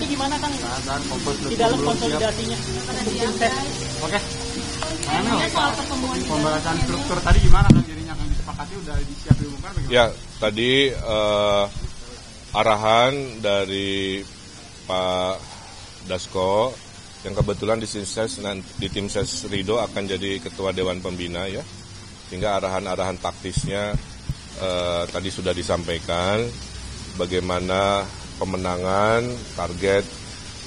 gimana Kang? Di dalam konsolidasinya. Oke. Soal pembahasan struktur tadi gimana kan jadinya Kang disepakati udah disiap diumumkan bagaimana? Ya, tadi arahan dari Pak Dasko yang kebetulan di tim ses Rido akan jadi ketua Dewan Pembina ya, sehingga arahan-arahan taktisnya tadi sudah disampaikan, bagaimana pemenangan, target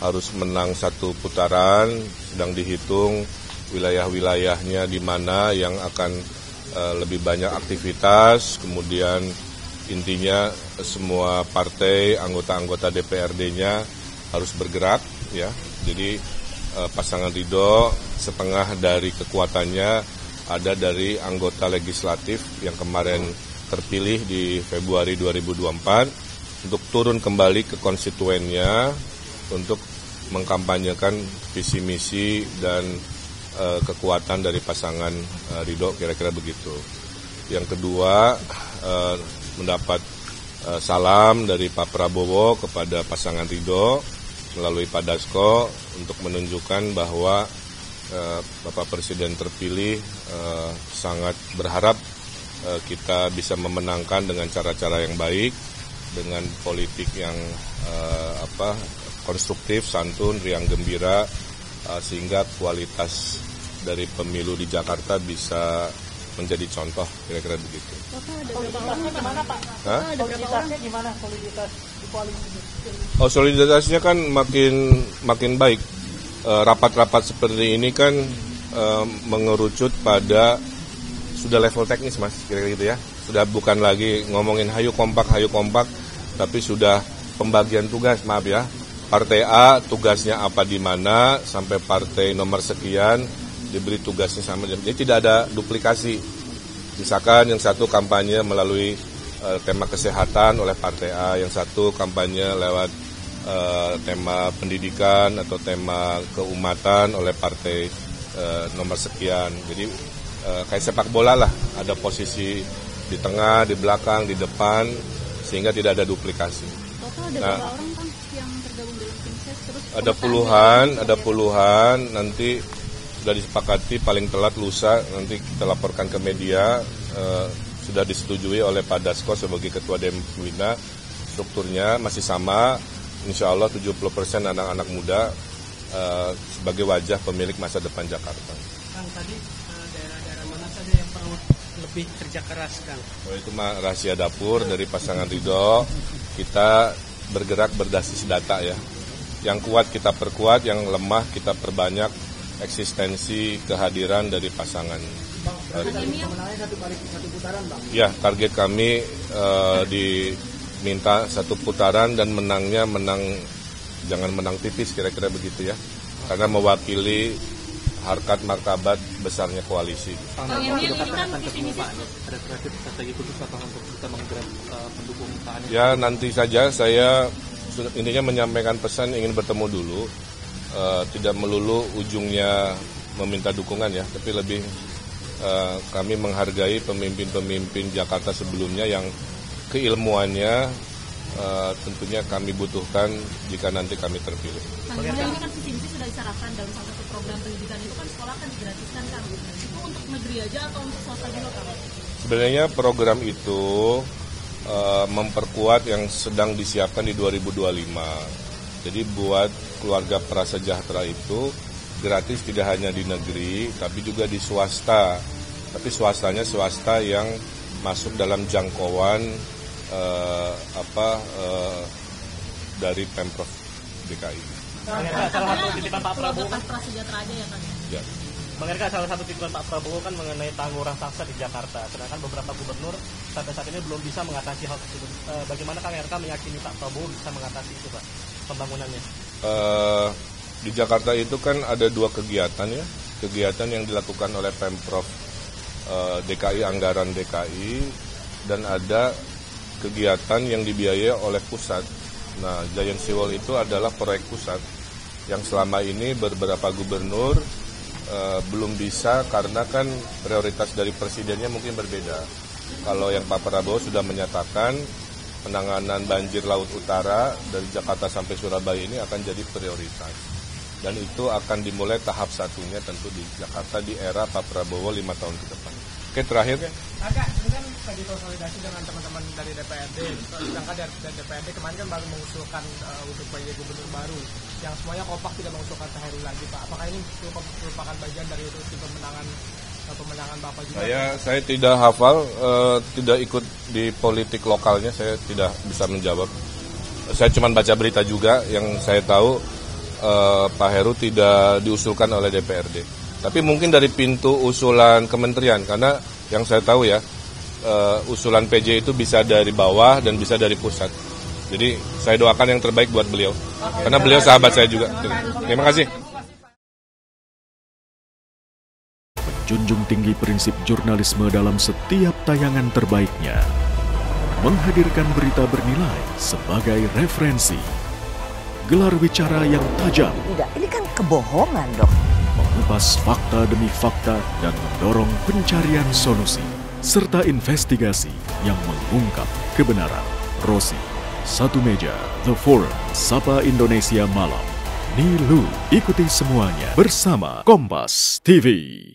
harus menang 1 putaran, sedang dihitung wilayah-wilayahnya di mana yang akan lebih banyak aktivitas, kemudian intinya semua partai, anggota-anggota DPRD-nya harus bergerak ya, jadi pasangan Ridho setengah dari kekuatannya ada dari anggota legislatif yang kemarin terpilih di Februari 2024 untuk turun kembali ke konstituennya untuk mengkampanyekan visi misi dan kekuatan dari pasangan Ridho, kira-kira begitu. Yang kedua mendapat salam dari Pak Prabowo kepada pasangan Ridho melalui Pak Dasko untuk menunjukkan bahwa Bapak Presiden terpilih sangat berharap kita bisa memenangkan dengan cara-cara yang baik, dengan politik yang konstruktif, santun, riang gembira, sehingga kualitas dari pemilu di Jakarta bisa menjadi contoh, kira-kira begitu. Soliditasnya gimana Pak? Soliditasnya gimana soliditas di koalisi? Soliditasnya kan makin baik. Rapat-rapat seperti ini kan mengerucut pada sudah level teknis Mas, kira-kira gitu ya. Sudah bukan lagi ngomongin hayu kompak, tapi sudah pembagian tugas, maaf ya. Partai A tugasnya apa di mana, sampai partai nomor sekian diberi tugasnya sama. Jadi tidak ada duplikasi. Misalkan yang satu kampanye melalui tema kesehatan oleh partai A, yang satu kampanye lewat tema pendidikan atau tema keumatan oleh partai nomor sekian. Jadi kayak sepak bola lah, ada posisi di tengah, di belakang, di depan, sehingga tidak ada duplikasi. Total ada berapa orang Kang yang tergabung dalam tim ses? Terus ada puluhan, nanti sudah disepakati paling telat lusa, nanti kita laporkan ke media, sudah disetujui oleh Pak Dasko sebagai Ketua Dewan Pembina, strukturnya masih sama, insya Allah 70% anak-anak muda sebagai wajah pemilik masa depan Jakarta. Kang, tadi daerah-daerah mana saja yang perlu lebih kerja keras Kang? Itu mah rahasia dapur dari pasangan Ridho. Kita bergerak berbasis data ya. Yang kuat kita perkuat, yang lemah kita perbanyak eksistensi kehadiran dari pasangan. Ya, target kami diminta 1 putaran dan menangnya jangan menang tipis, kira-kira begitu ya. Karena mewakili harkat martabat besarnya koalisi. Ya, nanti saja saya intinya menyampaikan pesan ingin bertemu dulu. Tidak melulu ujungnya meminta dukungan ya, tapi lebih kami menghargai pemimpin-pemimpin Jakarta sebelumnya yang keilmuannya tentunya kami butuhkan jika nanti kami terpilih. Ini kan visi misi sudah diserahkan dalam salah satu program pendidikan itu kan sekolah kan digratiskan Kang. Itu untuk negeri aja atau untuk swasta juga Kang? Sebenarnya program itu memperkuat yang sedang disiapkan di 2025. Jadi buat keluarga prasejahtera itu gratis tidak hanya di negeri, tapi juga di swasta. Tapi swastanya swasta yang masuk dalam jangkauan dari Pemprov DKI. Salah satu titipan Pak Prabowo kan prasejahtera aja ya Kang? Ya. Bang Erka, salah satu titipan Pak Prabowo kan mengenai tanggul raksasa di Jakarta. Sedangkan beberapa gubernur sampai saat ini belum bisa mengatasi hal tersebut. Bagaimana Kang Erka meyakini Pak Prabowo bisa mengatasi itu Pak, pembangunannya? Di Jakarta itu kan ada 2 kegiatan ya. Kegiatan yang dilakukan oleh Pemprov DKI, anggaran DKI, dan ada kegiatan yang dibiayai oleh pusat. Nah, Giant Sea Wall itu adalah proyek pusat yang selama ini beberapa gubernur belum bisa karena kan prioritas dari presidennya mungkin berbeda. Kalau yang Pak Prabowo sudah menyatakan penanganan banjir Laut Utara dari Jakarta sampai Surabaya ini akan jadi prioritas. Dan itu akan dimulai tahap satunya tentu di Jakarta di era Pak Prabowo 5 tahun ke depan. Oke, terakhir ya. Agak, ini kan tadi konsolidasi dengan teman-teman dari DPRD. Sedangkan dari DPRD kemarin kan baru mengusulkan untuk PJ gubernur baru. Yang semuanya kompak tidak mengusulkan Heru lagi, Pak. Apakah ini merupakan bagian dari tim pemenangan Bapak juga? Saya tidak hafal, tidak ikut di politik lokalnya, saya tidak bisa menjawab. Saya cuma baca berita juga, yang saya tahu Pak Heru tidak diusulkan oleh DPRD. Tapi mungkin dari pintu usulan kementerian, karena yang saya tahu ya, usulan PJ itu bisa dari bawah dan bisa dari pusat. Jadi saya doakan yang terbaik buat beliau, karena beliau sahabat saya juga. Terima kasih. Menjunjung tinggi prinsip jurnalisme dalam setiap tayangan terbaiknya. Menghadirkan berita bernilai sebagai referensi. Gelar bicara yang tajam. Tidak, ini kan kebohongan dong. Mengupas fakta demi fakta dan mendorong pencarian solusi. Serta investigasi yang mengungkap kebenaran. Rosi, Satu Meja, The Forum, Sapa Indonesia Malam. Nilu, ikuti semuanya bersama Kompas TV.